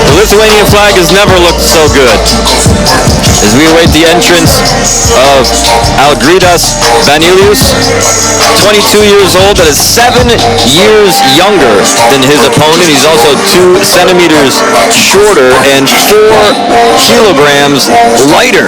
The Lithuanian flag has never looked so good. As we await the entrance of A.BANIULIS, 22 years old, that is 7 years younger than his opponent. He's also 2 centimeters shorter and 4 kilograms lighter.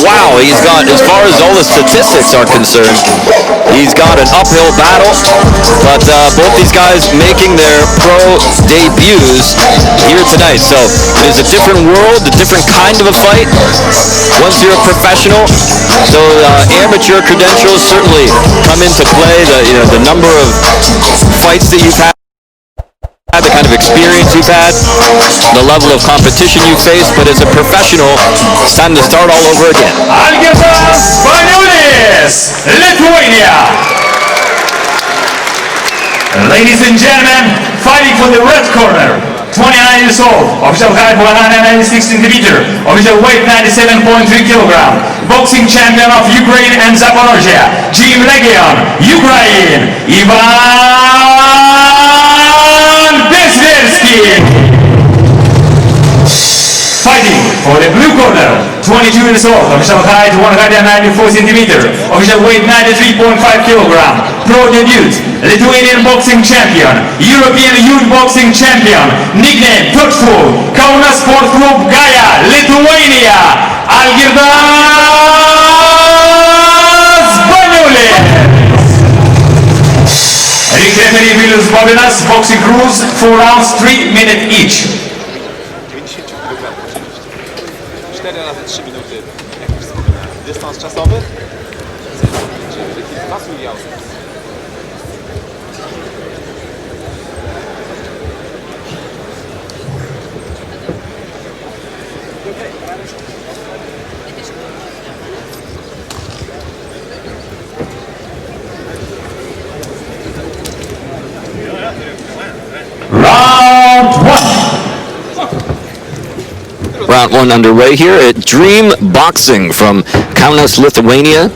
Wow, he's got, as far as all the statistics are concerned, he's got an uphill battle, but both these guys making their pro debuts here tonight. So it is a different world, a different kind of a fight. Once you're a professional, so amateur credentials certainly come into play. The number of fights that you've had, the kind of experience you've had, the level of competition you face, but as a professional, it's time to start all over again. A.BANIULIS, Lithuania. Ladies and gentlemen, fighting for the red corner, 29 years old, official height 196 centimeters, official weight 97.3 kilogram, boxing champion of Ukraine and Zaporozhye, Gym Region, Ukraine, A.BEZVERKHAYI. Fighting for the blue corner, 22 years old, official height 194 centimeters, official weight 93.5 kilogram, pro debut, Lithuanian boxing champion, European youth boxing champion, nickname Touchful, Kaunas Sport Club Gaya, Lithuania, A.BANIULIS. Referee Vilius Bobinas, boxing rules, 4 rounds, 3 minutes each. 4 razy 3 minuty. Jakiś dystans czasowy? Pasuj jał. Round 1. Round 1 underway here at Dream Boxing from Kaunas, Lithuania.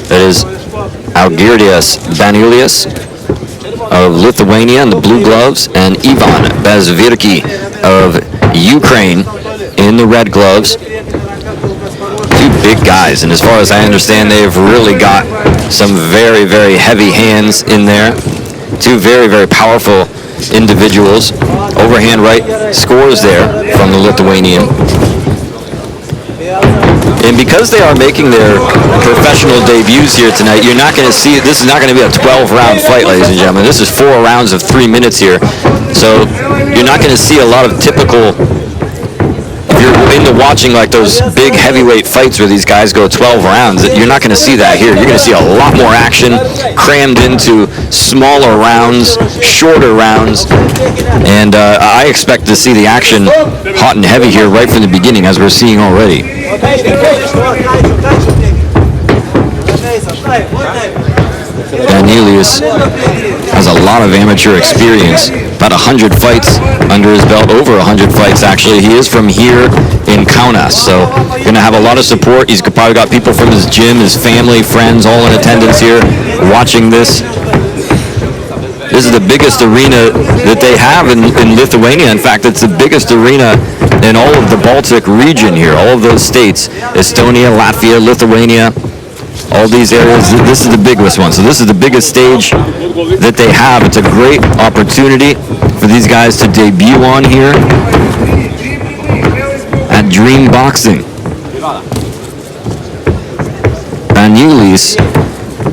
That is A.BANIULIS of Lithuania in the blue gloves, and I.BEZVERKHAYI of Ukraine in the red gloves. 2 big guys, and as far as I understand, they've really got some very, very heavy hands in there. 2 very, very powerful individuals. Overhand right scores there from the Lithuanian. And because they are making their professional debuts here tonight, you're not going to see, this is not going to be a 12-round fight, ladies and gentlemen. This is 4 rounds of 3 minutes here. So you're not going to see a lot of typical, if you're into watching like those big heavyweight fights where these guys go 12 rounds, you're not going to see that here. You're going to see a lot more action crammed into smaller rounds, shorter rounds, and I expect to see the action hot and heavy here right from the beginning, as we're seeing already. A.BANIULIS has a lot of amateur experience, about 100 fights under his belt, over 100 fights actually. He is from here in Kaunas, so going to have a lot of support. He's probably got people from his gym, his family, friends, all in attendance here watching this. This is the biggest arena that they have in Lithuania. In fact, it's the biggest arena in all of the Baltic region here, all of those states, Estonia, Latvia, Lithuania, all these areas. This is the biggest one. So this is the biggest stage that they have. It's a great opportunity for these guys to debut on here at Dream Boxing. A.BANIULIS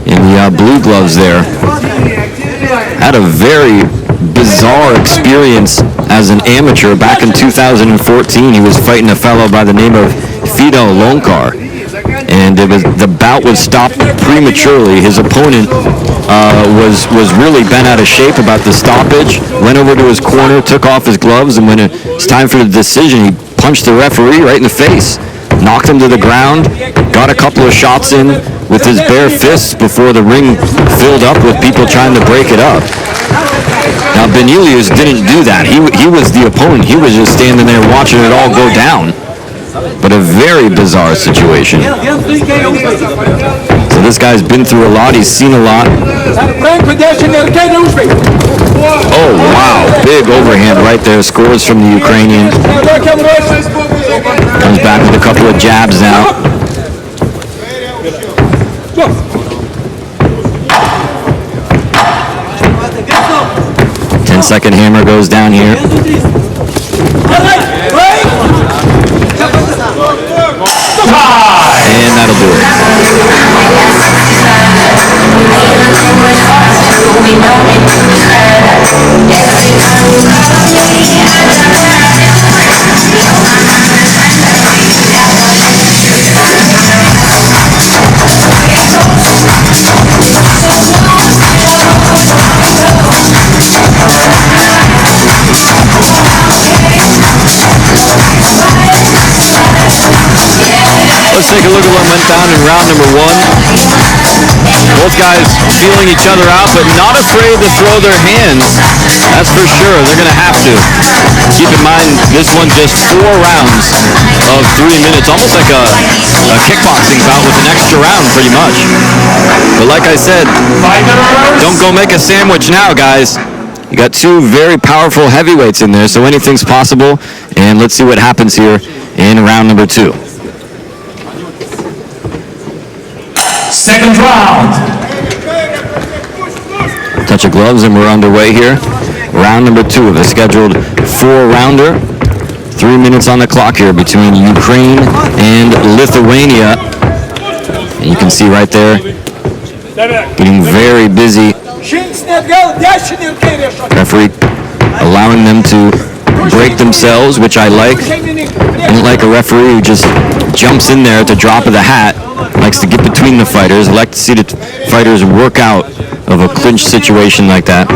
in the blue gloves there had a very bizarre experience as an amateur. Back in 2014, he was fighting a fellow by the name of Fido Lonkar, and the bout was stopped prematurely. His opponent was really bent out of shape about the stoppage, went over to his corner, took off his gloves, and when it was time for the decision, he punched the referee right in the face, knocked him to the ground, got a couple of shots in with his bare fists before the ring filled up with people trying to break it up. Now, A.BANIULIS didn't do that. He was the opponent. He was just standing there watching it all go down. But a very bizarre situation. So this guy's been through a lot. He's seen a lot. Oh, wow. Big overhand right there. Scores from the Ukrainian. Comes back with a couple of jabs now. 10-second hammer goes down here. And that'll do it. Let's take a look at what went down in round number 1. Both guys feeling each other out, but not afraid to throw their hands. That's for sure. They're going to have to. Keep in mind, this one just 4 rounds of 3 minutes, almost like a kickboxing bout with an extra round, pretty much. But like I said, don't go make a sandwich now, guys. You got 2 very powerful heavyweights in there, so anything's possible. And let's see what happens here in round number 2. Second round. Touch of gloves and we're underway here. Round number 2 of a scheduled 4-rounder. 3 minutes on the clock here between Ukraine and Lithuania. And you can see right there, getting very busy. Referee allowing them to break themselves, which I like. I don't like a referee who just jumps in there at the drop of the hat. Likes to get between the fighters. I like to see the fighters work out of a clinch situation like that.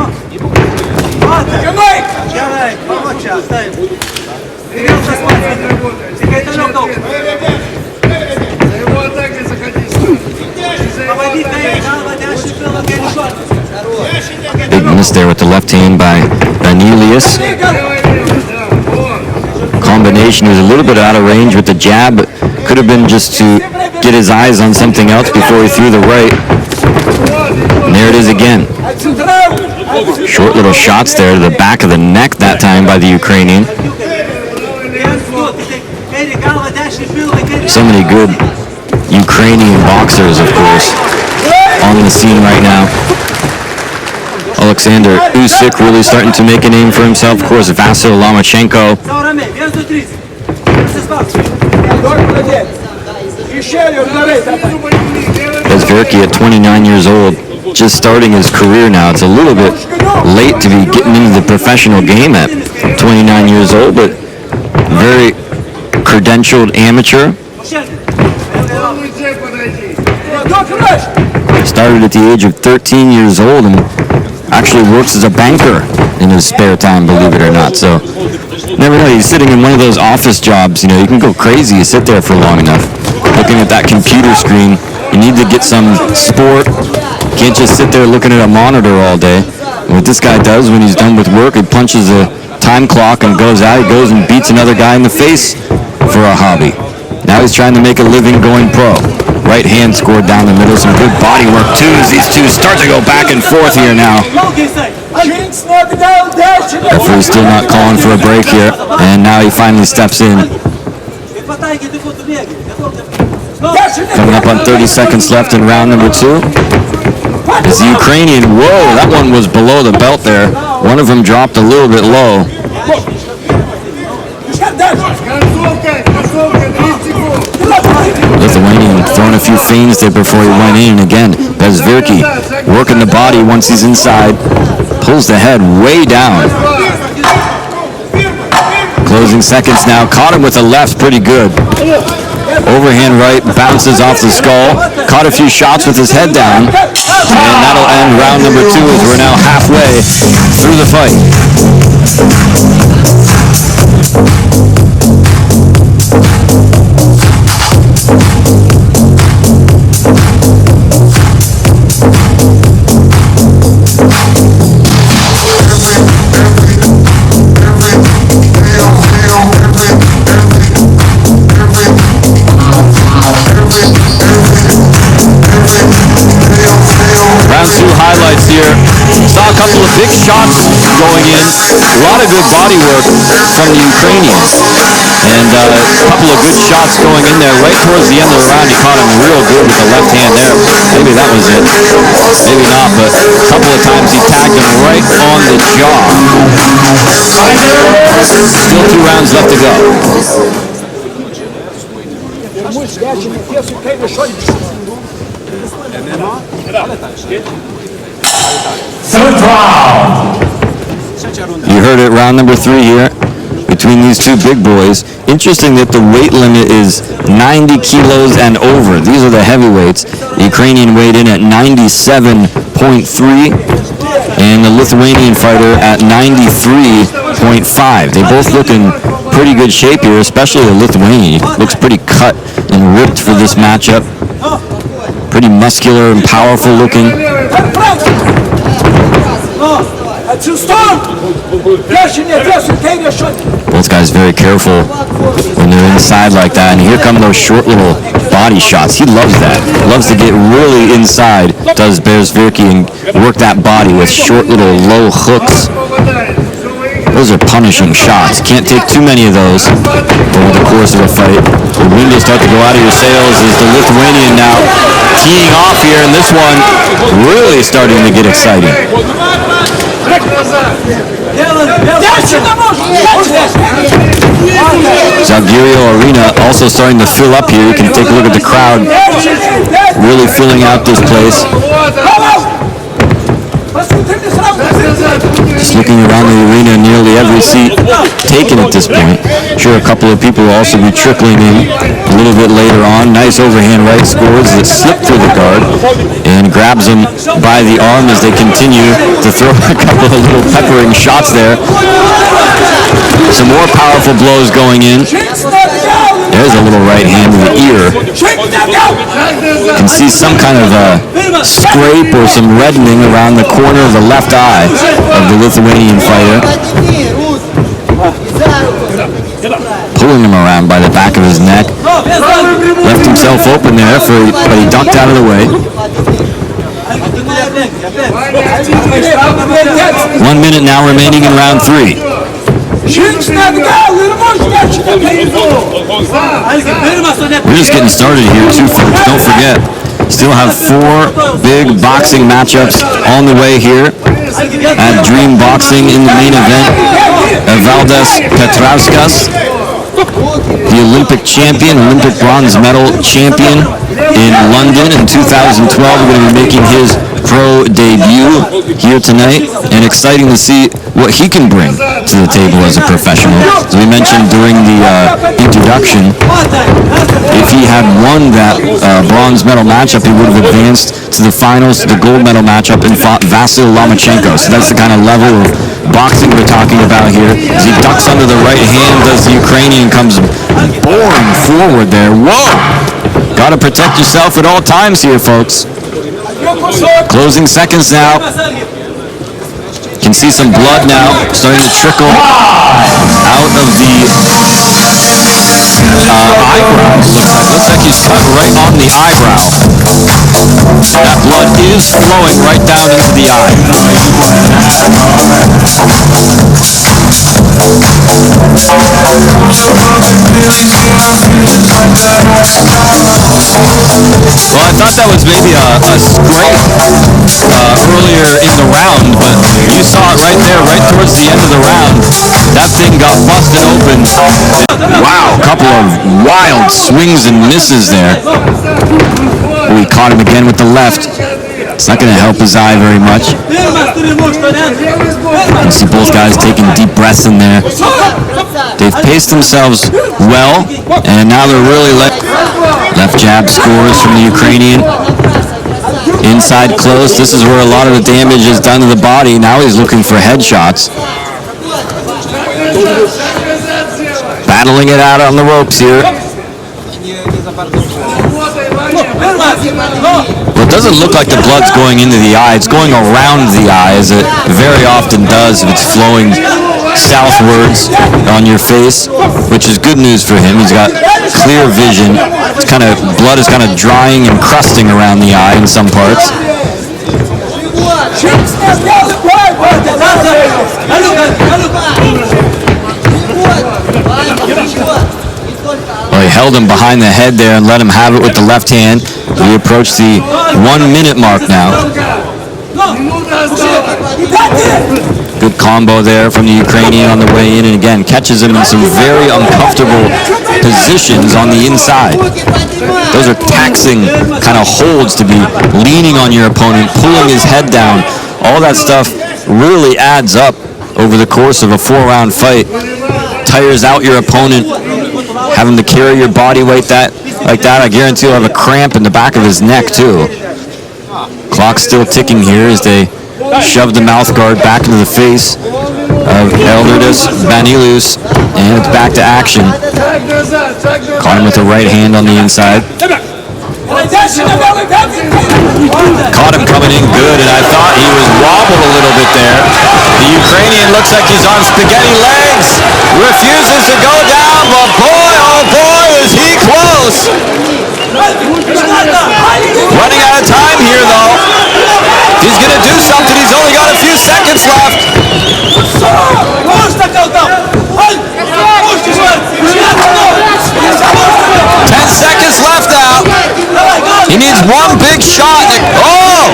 Big miss there with the left hand by A.BANIULIS. Combination was a little bit out of range with the jab, but could have been just to get his eyes on something else before he threw the right. And there it is again. Short little shots there to the back of the neck that time by the Ukrainian. So many good Ukrainian boxers, of course, on the scene right now. Alexander Usyk really starting to make a name for himself. Of course, Vasyl Lomachenko. BEZVERKHAYI at 29 years old, just starting his career now. It's a little bit late to be getting into the professional game at 29 years old, but very credentialed amateur. Started at the age of 13 years old and actually works as a banker in his spare time, believe it or not. So, never know, he's sitting in one of those office jobs, you know, you can go crazy, you sit there for long enough, looking at that computer screen. You need to get some sport. Can't just sit there looking at a monitor all day. And what this guy does when he's done with work, he punches a time clock and goes out, he goes and beats another guy in the face for a hobby. Now he's trying to make a living going pro. Right hand scored down the middle. Some good body work too as these two start to go back and forth here now. Referee's still not calling for a break here. And now he finally steps in. Coming up on 30 seconds left in round number 2. As the Ukrainian, whoa, that one was below the belt there. One of them dropped a little bit low. Lithuanian throwing a few feints there before he went in. And again, BEZVERKHAYI working the body once he's inside. Pulls the head way down. Closing seconds now. Caught him with a left pretty good. Overhand right, bounces off the skull. Caught a few shots with his head down. And that'll end round number 2 as we're now halfway through the fight. highlights here. Saw a couple of big shots going in. A lot of good body work from the Ukrainians. And a couple of good shots going in there. Right towards the end of the round, he caught him real good with the left hand there. Maybe that was it. Maybe not, but a couple of times he tagged him right on the jaw. Still 2 rounds left to go. Third round. You heard it, round number 3 here between these two big boys. Interesting that the weight limit is 90 kilos and over. These are the heavyweights. The Ukrainian weighed in at 97.3 and the Lithuanian fighter at 93.5. They both look in pretty good shape here, especially the Lithuanian. Looks pretty cut and ripped for this matchup. Pretty muscular and powerful looking. Both guys very careful when they're inside like that. And here come those short little body shots. He loves that. Loves to get really inside, does A.BEZVERKHAYI, and work that body with short little low hooks. Those are punishing shots. Can't take too many of those over the course of a fight. The wind will start to go out of your sails as the Lithuanian now teeing off here, and this one really starting to get exciting. Zalgiris Arena also starting to fill up here. You can take a look at the crowd really filling out this place. Just looking around the arena, nearly every seat taken at this point. Sure, a couple of people will also be trickling in a little bit later on. Nice overhand right scores that slip through the guard and grabs him by the arm as they continue to throw a couple of little peppering shots there. Some more powerful blows going in. There's a little right hand to the ear. You can see some kind of a scrape or some reddening around the corner of the left eye of the Lithuanian fighter. Pulling him around by the back of his neck. Left himself open there, but he ducked out of the way. 1 minute now remaining in round 3. We're just getting started here too, folks. Don't forget, still have 4 big boxing matchups on the way here at Dream Boxing in the main event. Valdes Petrauskas, the Olympic champion, Olympic bronze medal champion in London in 2012. We're going to be making his pro debut here tonight, and exciting to see what he can bring to the table as a professional. As we mentioned during the introduction, if he had won that bronze medal matchup, he would have advanced to the finals, to the gold medal matchup, and fought Vasyl Lomachenko. So that's the kind of level of boxing we're talking about here. As he ducks under the right hand, as the Ukrainian comes boring forward there. Whoa! Got to protect yourself at all times here, folks. Closing seconds now. Can see some blood now starting to trickle out of the eyebrow. Looks like he's cut right on the eyebrow. That blood is flowing right down into the eye. Well, I thought that was maybe a scrape earlier in the round, but you saw it right there, right towards the end of the round. That thing got busted open. Wow, a couple of wild swings and misses there. Oh, he caught him again with the left. It's not going to help his eye very much. You can see both guys taking deep breaths in there. They've paced themselves well, and now they're really left jab scores from the Ukrainian. Inside close. This is where a lot of the damage is done to the body. Now he's looking for headshots. Battling it out on the ropes here. Well, it doesn't look like the blood's going into the eye. It's going around the eye, as it very often does if it's flowing southwards on your face, which is good news for him. He's got clear vision. It's blood is kind of drying and crusting around the eye in some parts. Well, he held him behind the head there and let him have it with the left hand. We approach the 1 minute mark now. Good combo there from the Ukrainian on the way in, and again catches him in some very uncomfortable positions on the inside. Those are taxing kind of holds to be leaning on your opponent, pulling his head down. All that stuff really adds up over the course of a 4-round fight. Tires out your opponent. Having to carry your body weight like that, I guarantee you'll have a cramp in the back of his neck too. Clock's still ticking here as they shove the mouth guard back into the face of A.BANIULIS, and it's back to action. Caught him with the right hand on the inside. Caught him coming in good, and I thought he was wobbled a little bit there. The Ukrainian looks like he's on spaghetti legs. Refuses to go down, but boy, oh boy, is he close. Running out of time here, though. He's going to do something. He's only got a few seconds left. 10 seconds left now. He needs one big shot. Oh!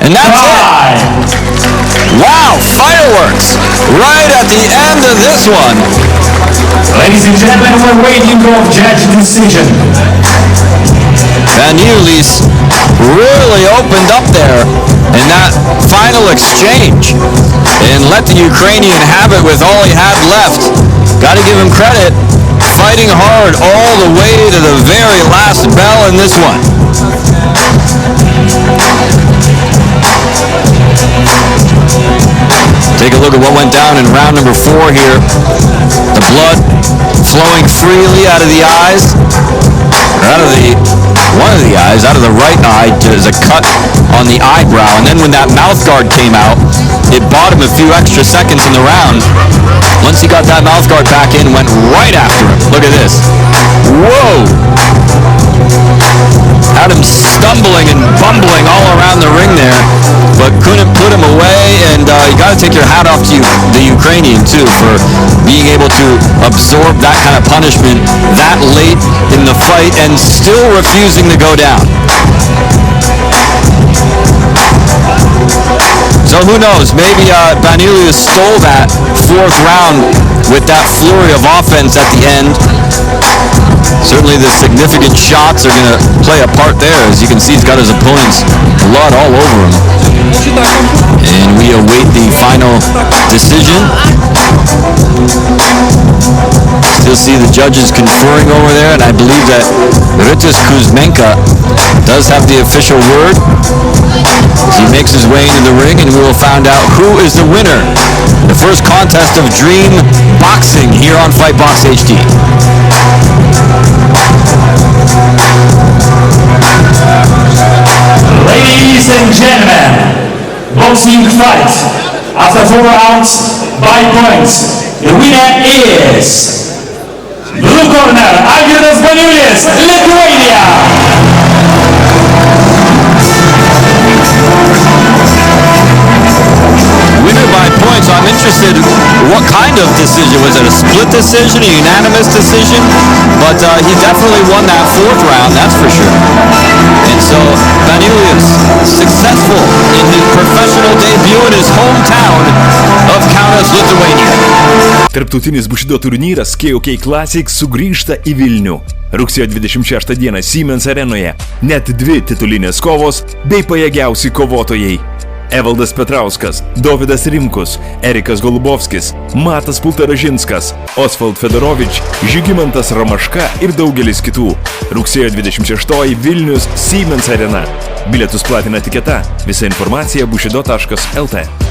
And that's it. Wow, fireworks right at the end of this one. Ladies and gentlemen, we're waiting for judge decision. A.BANIULIS really opened up there in that final exchange and let the Ukrainian have it with all he had left. Got to give him credit, fighting hard all the way to the very last bell in this one. Take a look at what went down in round number 4 here. The blood flowing freely out of the eyes, or out of one of the eyes, out of the right eye. There's a cut on the eyebrow, and then when that mouth guard came out, it bought him a few extra seconds in the round. Once he got that mouth guard back in, went right after him. Look at this. Whoa! Had him stumbling and bumbling all around the ring there, but couldn't put him away, and you got to take your hat off to the Ukrainian too for being able to absorb that kind of punishment that late in the fight and still refusing to go down. So who knows, maybe A.BANIULIS stole that 4th round with that flurry of offense at the end. Certainly the significant shots are going to play a part there. As you can see, he's got his opponent's blood all over him. And we await the final decision. Still see the judges conferring over there, and I believe that Rytis Kuzmenka does have the official word. He makes his way into the ring, and we will find out who is the winner. The first contest of Dream Boxing here on Fightbox HD. Ladies and gentlemen, boxing fight after 4 rounds by points. The winner is blue corner, A.BANIULIS, Lithuania. Winner by points. I'm interested, what kind of decision? Was it a split decision, a unanimous decision? But he definitely won that 4th round, that's for sure. And so A.BANIULIS successful in his professional debut in his hometown of Kaunas, Lithuania. Tarptautinis Bushido turnyras KOK Classic sugrįžta į Vilnių. Rugsėjo 26 dieną Siemens arenoje net 2 titulinės kovos bei pajėgiausi kovotojai. Evaldas Petrauskas, Dovydas Rimkus, Erikas Golubovskis, Matas Pultaražinskas, Osvald Fedorovič, Žygimantas Ramaška ir daugelis kitų. Rugsėjo 26 Vilnius Siemens arena. Bilietus platina Tiketa. Visa informacija BUSHIDO.LT.